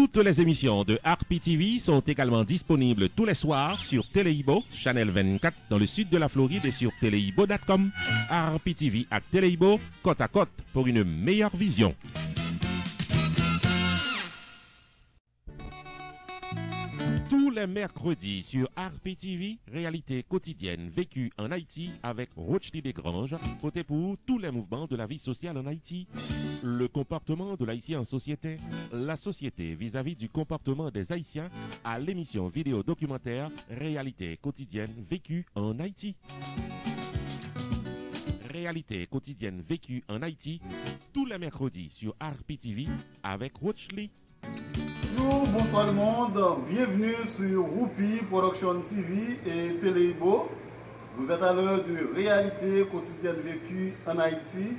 Toutes les émissions de Harpi TV sont également disponibles tous les soirs sur Téléibo, Channel 24 dans le sud de la Floride et sur téléibo.com. Harpi TV et Téléibo, côte à côte pour une meilleure vision. Tous les mercredis sur Harpi TV, réalité quotidienne vécue en Haïti avec Rochely Desgranges, côté pour tous les mouvements de la vie sociale en Haïti. Le comportement de l'Haïtien en société, la société vis-à-vis du comportement des Haïtiens à l'émission vidéo documentaire Réalité quotidienne vécue en Haïti. Réalité quotidienne vécue en Haïti, tous les mercredis sur Harpi TV avec Rochely. Bonjour, bonsoir le monde, bienvenue sur Roupi Production TV et Téléibo. Vous êtes à l'heure de Réalité quotidienne vécue en Haïti.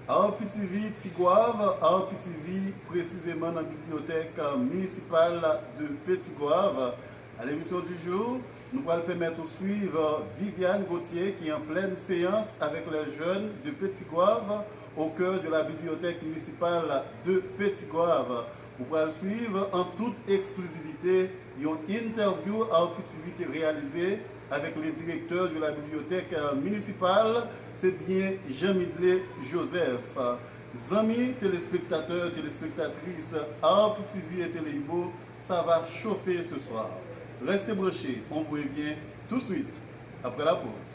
Harpi TV Tigouave, Harpi TV précisément dans la bibliothèque municipale de Petit-Gouave. À l'émission du jour, nous allons permettre de suivre Viviane Gauthier qui est en pleine séance avec les jeunes de Petit-Gouave au cœur de la bibliothèque municipale de Petit-Gouave. Vous pourrez suivre en toute exclusivité une interview à activité réalisée avec le directeur de la bibliothèque municipale, c'est bien Jean-Midlé Joseph. Amis téléspectateurs, téléspectatrices, Harpi TV et Téléibo, ça va chauffer ce soir. Restez branchés, on vous revient tout de suite après la pause.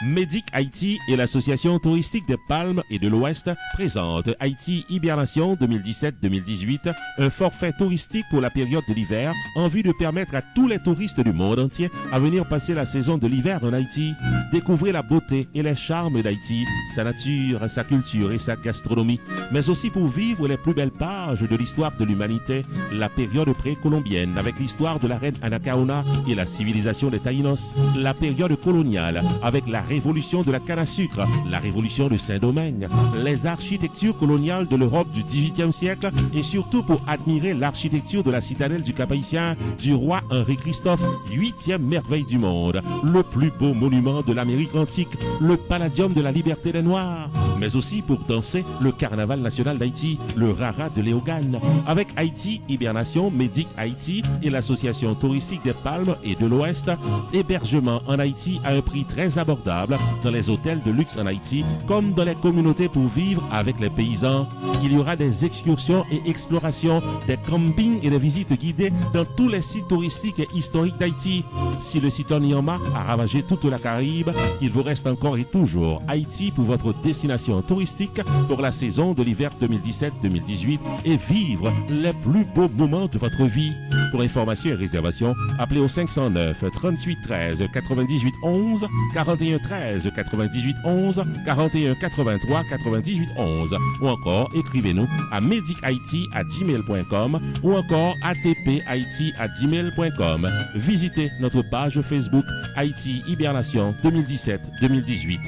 Médic Haïti et l'Association touristique des Palmes et de l'Ouest présentent Haïti Hibernation 2017-2018, un forfait touristique pour la période de l'hiver en vue de permettre à tous les touristes du monde entier à venir passer la saison de l'hiver en Haïti. Découvrez la beauté et les charmes d'Haïti, sa nature, sa culture et sa gastronomie, mais aussi pour vivre les plus belles pages de l'histoire de l'humanité, la période précolombienne avec l'histoire de la reine Anacaona et la civilisation des Taïnos, la période coloniale avec la révolution de la canne à sucre, la révolution de Saint-Domingue, les architectures coloniales de l'Europe du XVIIIe siècle et surtout pour admirer l'architecture de la citadelle du Cap-Haïtien du roi Henri-Christophe, 8e merveille du monde, le plus beau monument de l'Amérique antique, le Palladium de la liberté des Noirs, mais aussi pour danser le carnaval national d'Haïti, le Rara de Léogane, avec Haïti Hibernation, Médic Haïti et l'Association touristique des Palmes et de l'Ouest, hébergement en Haïti à un prix très abordable dans les hôtels de luxe en Haïti comme dans les communautés pour vivre avec les paysans. Il y aura des excursions et explorations, des campings et des visites guidées dans tous les sites touristiques et historiques d'Haïti. Si le cyclone Irma a ravagé toute la Caraïbe, il vous reste encore et toujours Haïti pour votre destination touristique pour la saison de l'hiver 2017-2018 et vivre les plus beaux moments de votre vie. Pour information et réservation, appelez au 509 38 13 98 11 41 13 98 11 41 83 98 11 ou encore écrivez-nous à medichaiti@gmail.com ou encore atphaiti@gmail.com. Visitez notre page Facebook Haïti Hibernation 2017-2018.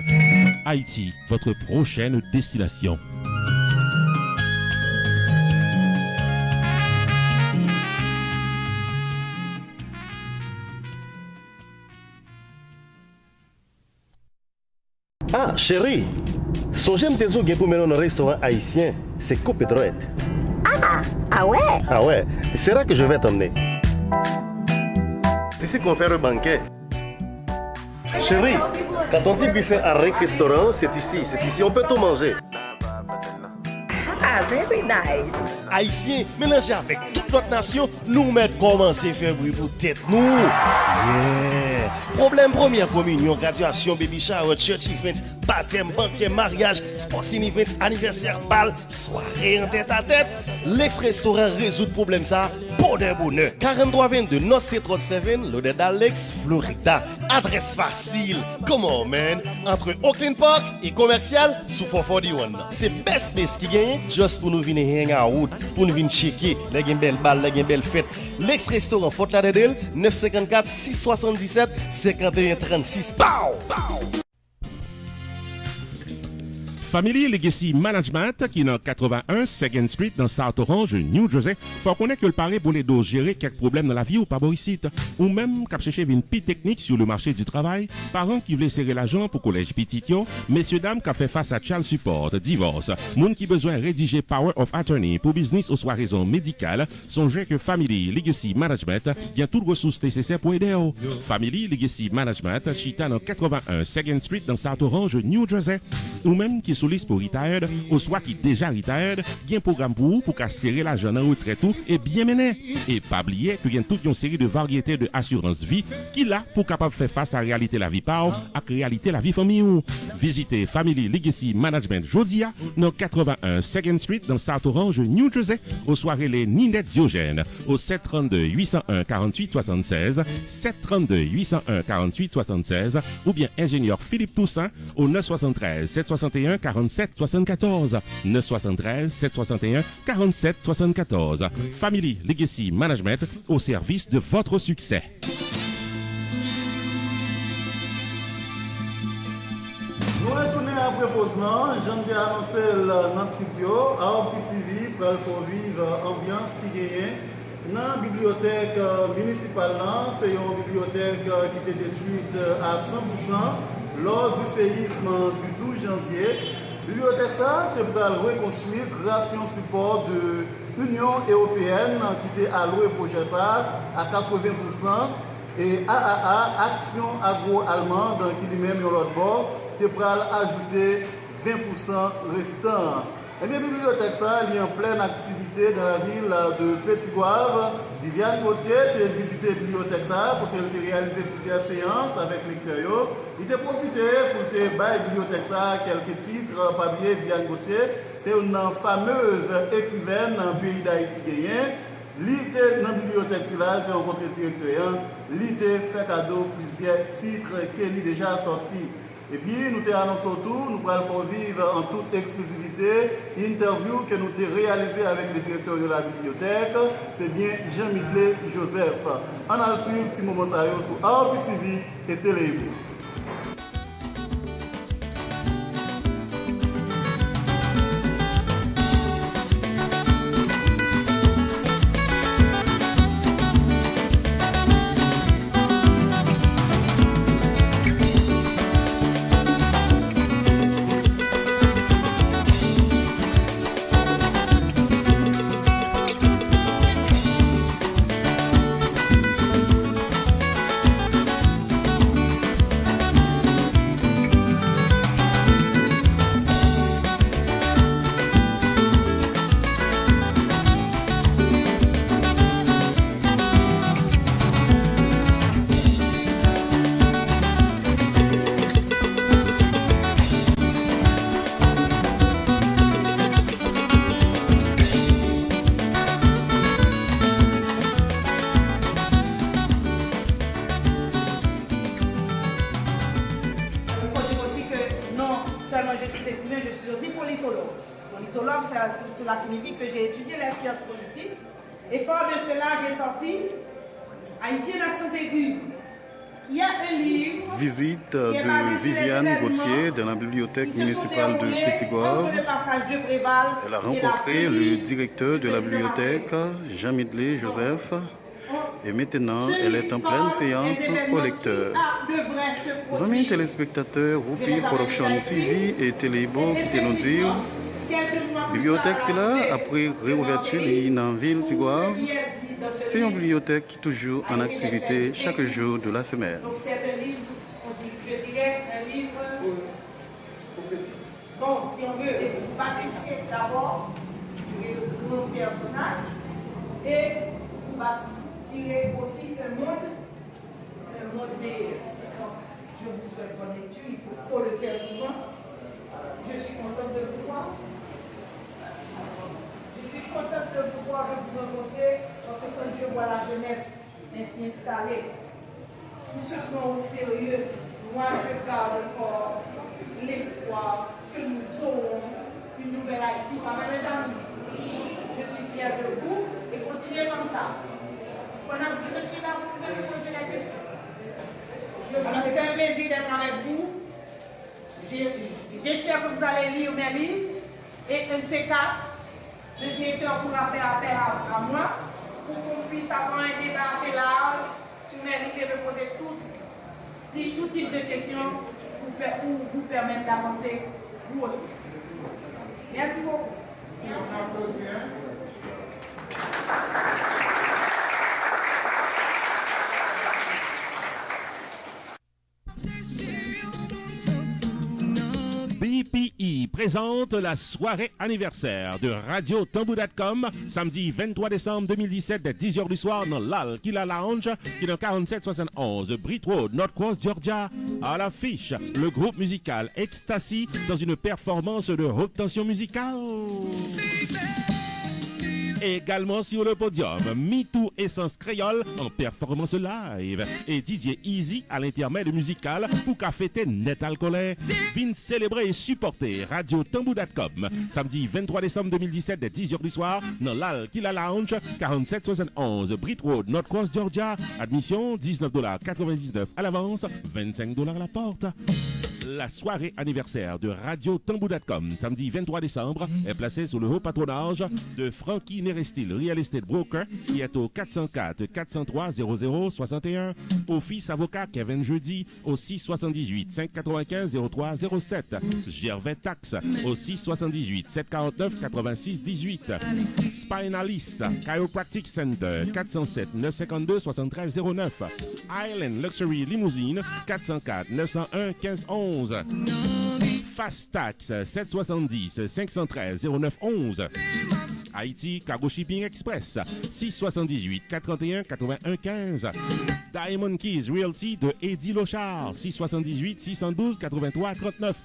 Haïti, votre prochaine destination. Ah, chérie, songez me tes pour mener dans un restaurant haïtien, c'est Copedroit. Ah ouais? Ah ouais, c'est là que je vais t'emmener. C'est ici qu'on fait le banquet. Chérie, quand on dit buffet à restaurant, c'est ici, on peut tout manger. Ah, very nice. Haïtiens, mélangés avec toute notre nation, nous mettons commencer à faire bruit pour tête nous. Yeah. Problème première communion, graduation, baby shower, church events, baptême, banquet, mariage, sporting events, anniversaire, bal, soirée en tête à tête. L'ex-restaurant résout le problème ça, pour de bonheur. 4322 North State Road 7, l'odeur d'Alex, Florida. Adresse facile. Come on, man. Entre Oakland Park et commercial, sous 441. C'est best place qui gagne, juste pour nous venir hang out, pour nous venir checker, les belles balles, les belles fêtes. L'ex-restaurant Fort Lauderdale, 954 677 5136. Pow! Family Legacy Management, qui est dans 81 2nd Street dans South Orange, New Jersey, faut connaître que le pari pour les dos gérer quelques problèmes dans la vie ou pas boricite. Ou même cap chercher une petite technique sur le marché du travail, parents qui voulaient serrer l'argent pour collège petitio, messieurs dames qui fait face à child support, divorce, monde qui besoin rédiger power of attorney pour business ou soit raison médicale, songez que Family Legacy Management vient toutes ressources nécessaires pour aider. Family Legacy Management, chita dans 81 2nd Street dans South Orange, New Jersey, ou même qui sous liste pour retired, ou soit qui déjà retired, il y a un programme pour vous pour serrer l'argent en retraite et bien mener. Et pas oublier qu'il y a toute une série de variétés de assurance vie qui là pour capable faire face à la réalité la vie par à la réalité la vie famille. Visitez Family Legacy Management Jodia dans 81 2nd Street dans South Orange, New Jersey, aux soirées les Ninette Diogène au 732 801 48 76, 732 801 48 76 ou bien ingénieur Philippe Toussaint au 973 761 47 74, 973 761 47 74. Family Legacy Management au service de votre succès. Nous retournons après posement. J'aime annoncer l'Antipio à OPTV pour faire vivre l'ambiance qui gagne. Dans la bibliothèque municipale, c'est une bibliothèque qui était détruite à 100% lors du séisme du 12 janvier. La bibliothèque ça est reconstruite grâce à un support de l'Union européenne qui était alloué pour ça à 80% et AAA, Action Agro-Allemande, qui lui-même est l'autre bord, qui est ajouter 20% restant. Et bien, la bibliothèque ça, elle est en pleine activité dans la ville de Petit-Goâve. Viviane Gauthier a visité la bibliothèque ça pour réaliser plusieurs séances avec lecteurs. Il a profité pour la bibliothèque ça quelques titres. Pas bien, Viviane Gauthier, c'est une fameuse écrivaine dans le pays d'Haïti gagné. L'idée dans la bibliothèque là, il a rencontré le directeur. L'idée fait cadeau plusieurs titres qui sont déjà sortis. Et puis, nous t'annonçons tout, nous allons faire vivre en toute exclusivité l'interview que nous avons réalisée avec le directeur de la bibliothèque, c'est bien Jean-Midlé Joseph. On a suivi un petit moment sur AOP-TV et Télébo. Cela signifie que j'ai étudié les sciences politiques et fort de cela j'ai sorti Haïti et la santé aiguë. Il y a un livre. Visite de Viviane Gauthier dans la bibliothèque municipale de Petit-Goâve. Elle a rencontré le directeur de la bibliothèque, Jean-Midlé Joseph. Et maintenant, elle est en pleine séance au lecteur. Amis téléspectateurs, Roupi Production TV et Télébo qui nous dire. Bibliothèque, c'est là, après réouverture dans la ville de Petit-Goâve. C'est une bibliothèque qui est toujours en activité chaque jour de la semaine. Donc c'est un livre, je dirais un livre. Bon, si on veut, vous bâtissez d'abord sur mon personnage et vous bâtissez aussi un monde meilleur. Je vous souhaite bonne lecture, il faut le faire souvent. Je suis contente de vous voir. Je suis contente de vous voir et vous rencontrer parce que quand je vois la jeunesse ainsi installée, se prend au sérieux, moi je garde encore l'espoir que nous aurons une nouvelle Haïti. Mes amis, je suis fière de vous et continuez comme ça. Pendant que je suis là, vous pouvez me poser la question. Alors c'est un plaisir d'être avec vous. J'espère j'espère que vous allez lire mes livres. Et un de ces cas, le directeur pourra faire appel à moi pour qu'on puisse avoir un débat assez large sur mes livres et me poser tout type de questions pour vous permettre d'avancer vous aussi. Merci beaucoup. BPI présente la soirée anniversaire de Radio Tambou.com samedi 23 décembre 2017 dès 10h du soir dans l'Al-Kila Lounge qui est dans 4771 Britt Road, North Cross, Georgia. À l'affiche, le groupe musical Ecstasy dans une performance de haute tension musicale. Également sur le podium, MeToo Essence Créole en performance live et DJ Easy à l'intermède musical pour qu'a fêter net alcoolé. Vin célébrer et supporter Radio Tambou.com samedi 23 décembre 2017 dès 10h du soir dans l'Al-Kila Lounge 4771 Britt Road, North Cross, Georgia. Admission $19,99 à l'avance, $25 à la porte. La soirée anniversaire de Radio Tambou.com samedi 23 décembre est placée sous le haut patronage de Frankie Nerestil Real Estate Broker qui est au 404 403 0061. Office avocat Kevin Jeudi au 678 595 03 07. Gervais Tax au 678 749 86 18. Spinalis Chiropractic Center 407 952 73 09. Island Luxury Limousine 404 901 1511. Fastax 770 513 0911. Haïti Cargo Shipping Express 678 431 81 15. Diamond Keys Realty de Eddie Lochard 678 612 83 39.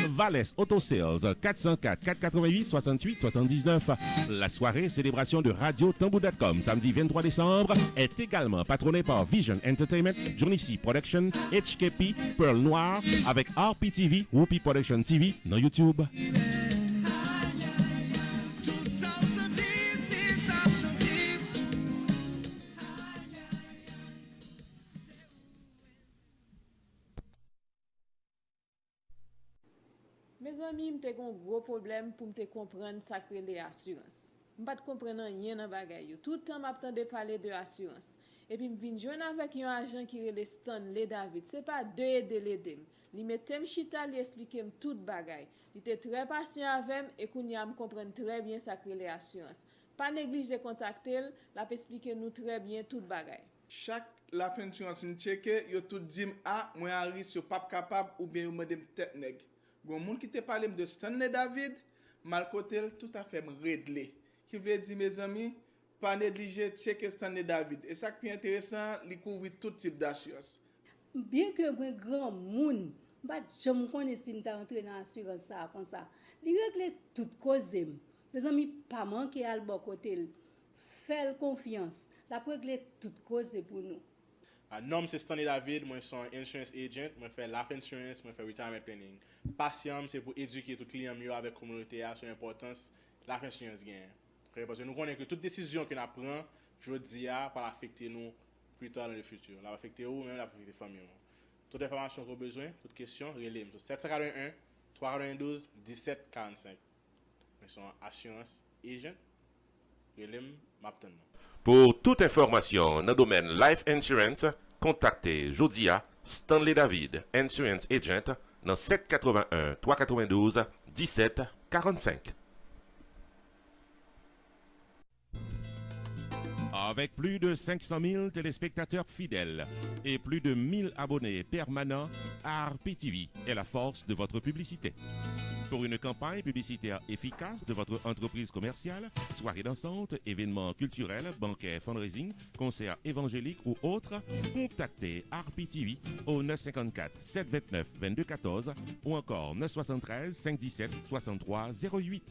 Valès Auto Sales 404 488 68 79. La soirée célébration de Radio Tambou.com samedi 23 décembre est également patronnée par Vision Entertainment, Johnny C Production, HKP, Pearl Noir avec RPTV, Whoopi Production TV dans YouTube. Mes amis, m'te gon gros problème pour me comprendre ça que les assurances. M'pas comprendre rien dans bagay yo. Tout le temps m'attendais parler de assurance. Et puis m'vinn joindre avec un agent qui relè Stanley David. C'est pas de aider. Li mettem chita li expliquer tout bagay. Il était très patient avec et kounya me comprendre très bien ça que les assurances. Pas négliger contacter, la peut expliquer nous très bien tout bagay. Chaque la fin assurance nous checker, yo tout dim moi Harris yo pas capable ou bien yo madame tête nèg. Gon moun qui te parle de Stanley David, mal côté tout à fait réglé. Qui veut dire mes amis, pas négliger checker Stanley David. Et ça qui est intéressant, il couvre tout type d'assurance. Bien que un grand moun, je me connais si m'ta entré dans l'assurance ça comme ça. Il règle toute cause. Mes amis pas manquer à bon côté. Faire confiance. La régler toute cause pour nous. Nom c'est Stanley David, moi suis un insurance agent, moi fais life insurance, moi fais retirement planning. Passion c'est pour éduquer tout client mieux avec communauté sur l'importance life insurance gain. Parce que nous connaissons que toute décision que nous prenons, je dis va affecter nous plus tard dans le futur. La va affecter ou même la affecter famille. Toute information qu'on a besoin, toute question, relève 741 392 17 45. Nous sommes assurance agent, relève m'attend. Pour toute information dans le domaine Life Insurance, contactez Jodia Stanley David, Insurance Agent, dans 781 392 17 45. Avec plus de 500 000 téléspectateurs fidèles et plus de 1000 abonnés permanents, RPTV est la force de votre publicité. Pour une campagne publicitaire efficace de votre entreprise commerciale, soirée dansante, événements culturels, banquets, fundraising, concerts évangéliques ou autres, contactez RPTV au 954 729 2214 ou encore 973 517 63 08.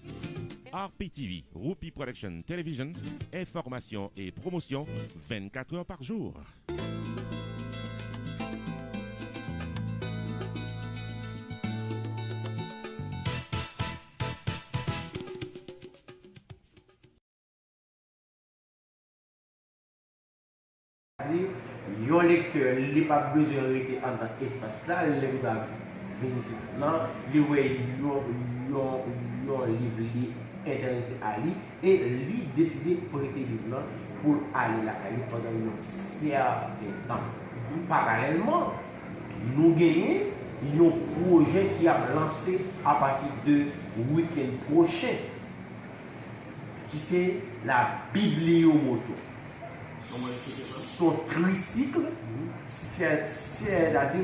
RPTV, Whoopi Production Television, information et promotion 24 heures par jour. Un lecteur, il n'a pas besoin de rester en tant qu'espace là, il doit vin ici là, li ouais yon livre li intéressé à lui et lui décidé prêter livre là pour aller la caille pendant un certain temps. Parallèlement, nous gagnons un projet qui a lancé à partir de week-end prochain, qui c'est la Bibliomoto. Son tricycle, c'est-à-dire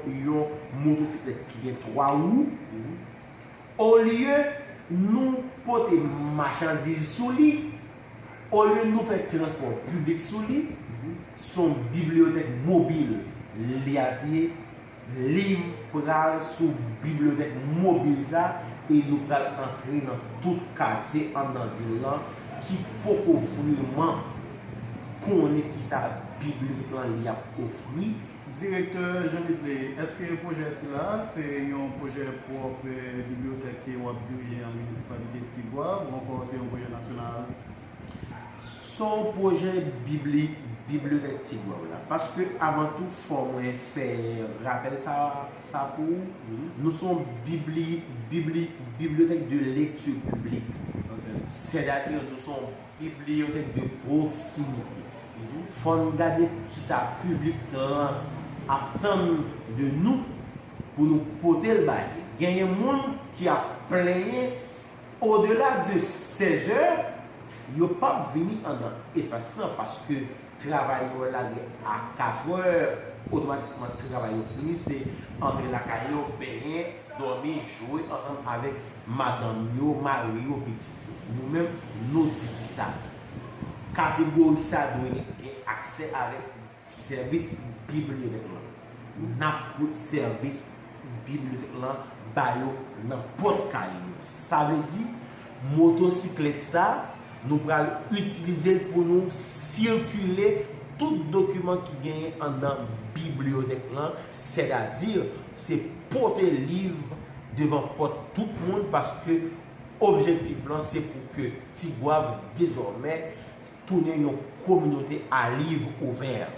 une motocyclette qui a 3 roues. Au lieu nous porter marchandises sous lui, au lieu de nous faire transport public sous lui, son bibliothèque mobile, lié livre sous bibliothèque mobile ça et nous allons entrer dans tout quartier en ville qui peut vraiment connaître qui sa bibliothèque li a offert. Directeur Jean-Michel, est-ce que le projet là c'est un projet pour la bibliothèque qui est dirigé en municipalité de Tigouave ou encore c'est un projet national? Son projet bibliothèque Tigouave là, parce que avant tout faut faire rappel ça pour nous sommes bibliothèque de lecture publique. C'est-à-dire nous sommes bibliothèque de proximité. Faut regarder qui ça public attend de nous pour nous porter le bail. Il y a des gens qui a plaigné au-delà de 16 heures, ils ne peuvent pas venir en espace parce que travail là à 4 heures, automatiquement travail fini, c'est entrer la caillou, baigner, dormir, jouer ensemble avec madame yo, mari yo, petit. Nous-mêmes nous disons ça. Catégorie ça doit avoir accès avec service bibliothèque là. N'importe service bibliothèque là, bayo n'importe caillou. Ça veut dire motocyclette ça nous allons utiliser pour nous circuler tout document qui gagne dans la bibliothèque là, c'est-à-dire c'est porter le livre devant tout le monde parce que l'objectif là c'est pour que Tigouave désormais tourne une communauté à livre ouvert.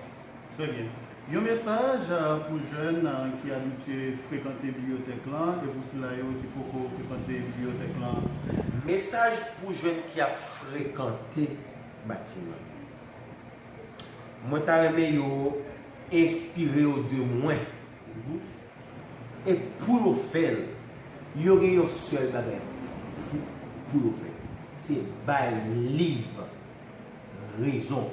Très bien. Un message pour jeunes qui habitués à fréquenter la bibliothèque là et pour ceux qui peuvent fréquenter la bibliothèque là. Message pour jeunes qui a fréquenté le bâtiment. Moi, je inspiré de moi. Et pour le faire, il y aurait un seul bagage pour le faire. C'est par livre, raison.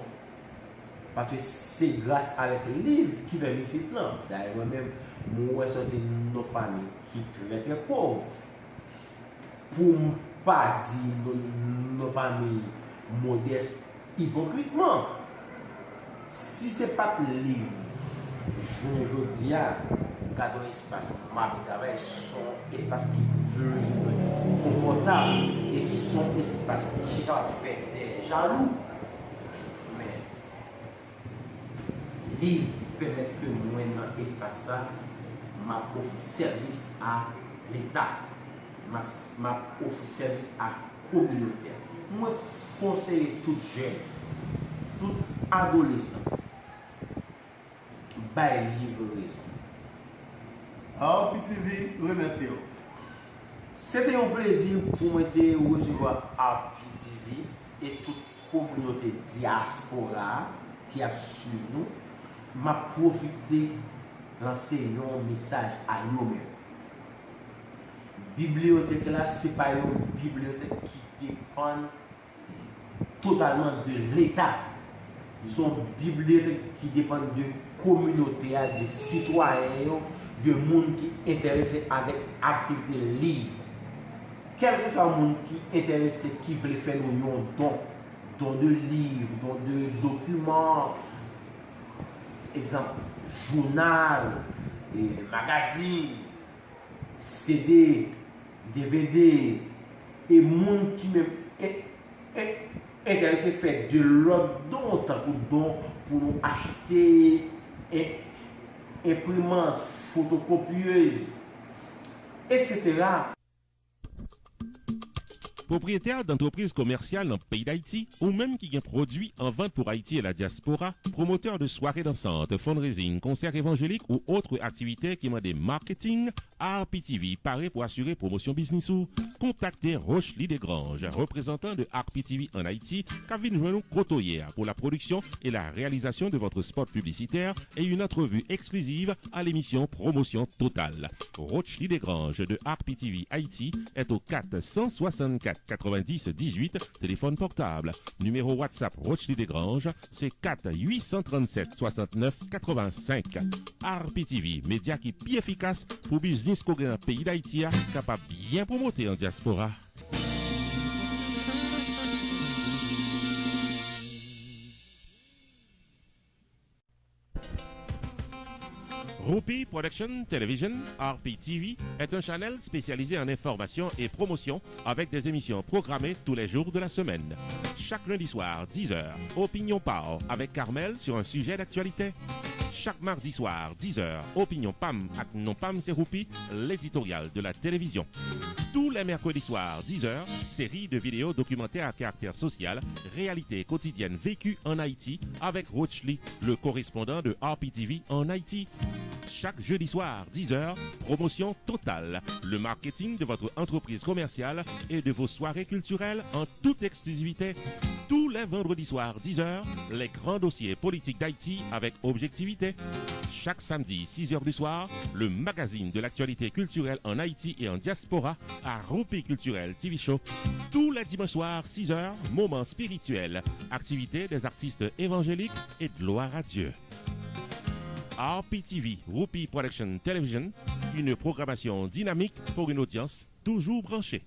Parce que c'est grâce avec le livre qui fait ici là. D'ailleurs, moi-même, moi, je suis nos familles qui sont très très pauvres. Pour ne pas dire nos familles modestes hypocritement. Si ce n'est pas le livre, je dis à un espace, ma travail, son espace qui est plus confortable et son espace qui va faire des jaloux. Livre permet que moi dans l'espace ça m'a offert service à l'État, m'a offert service à la communauté. Moi conseille tout jeune, tout adolescent, bail livre raison. Alors PTV, remercie. C'était un plaisir pour moi de recevoir à PTV et toute communauté diaspora qui a suivi nous. M'a profité lancer un message à nous-mêmes. Bibliothèque là, c'est pas une bibliothèque qui dépend totalement de l'État. Son bibliothèque qui dépend de communauté, de citoyens, de monde qui est intéressé avec activité livre. Quel que soit le monde qui est intéressé, qui veut faire un don de livres, don de documents. Exemple, journal, magazine, CD, DVD, et monde qui même est intéressé faire de l'autre don, pour nous acheter imprimante, photocopieuse, etc. Propriétaire d'entreprises commerciales dans le pays d'Haïti ou même qui ont produit en vente pour Haïti et la diaspora, promoteur de soirées dansantes, fundraising, concerts évangéliques ou autres activités qui demandent marketing, RPTV paraît pour assurer promotion business ou contactez Rochely Desgranges, représentant de RPTV en Haïti, qui vient nous côtoyer pour la production et la réalisation de votre spot publicitaire et une entrevue exclusive à l'émission Promotion Totale. Rochely Desgranges de RPTV Haïti est au 464 90 18, téléphone portable. Numéro WhatsApp Rochely Desgranges, c'est 4 837 69 85. RPTV, média qui est plus efficace pour business qu'on a dans le pays d'Haïti, capable bien promoter en diaspora. Rupi Production Television, RPTV, est un channel spécialisé en information et promotion avec des émissions programmées tous les jours de la semaine. Chaque lundi soir, 10h, Opinion Power avec Carmel sur un sujet d'actualité. Chaque mardi soir, 10h, Opinion PAM avec Non PAM c'est Rupi, l'éditorial de la télévision. Tous les mercredis soirs, 10h, série de vidéos documentaires à caractère social, réalité quotidienne vécue en Haïti avec Rochely, le correspondant de RPTV en Haïti. Chaque jeudi soir, 10h, promotion totale, le marketing de votre entreprise commerciale et de vos soirées culturelles en toute exclusivité. Tous les vendredis soirs, 10h, les grands dossiers politiques d'Haïti avec objectivité. Chaque samedi, 6h du soir, le magazine de l'actualité culturelle en Haïti et en diaspora à Rupi Culturel TV Show. Tous les dimanches soirs, 6h, moments spirituels, activités des artistes évangéliques et gloire à Dieu. RPTV, Rupi Production Television, une programmation dynamique pour une audience toujours branchée.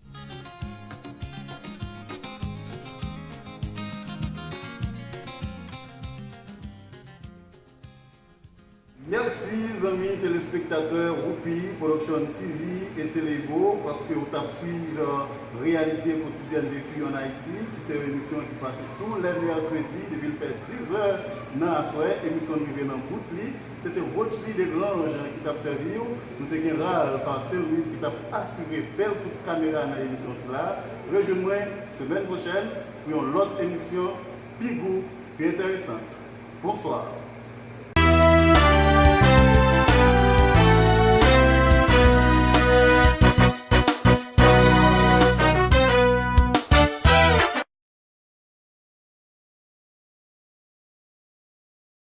Merci, amis téléspectateurs Rupi Production TV et Télébo, parce que vous avez suivi la réalité quotidienne vécue en Haïti, qui c'est une émission qui passe tous les mercredis depuis le fait 10h dans la soirée, émission qui vient dans le bout. C'était Rochely Desgranges qui t'a servi. Nous avons Ralph, c'est lui qui t'a assuré belle coup de caméra dans l'émission. Rejoignez-moi semaine prochaine pour une autre émission plus goût, plus intéressante. Bonsoir.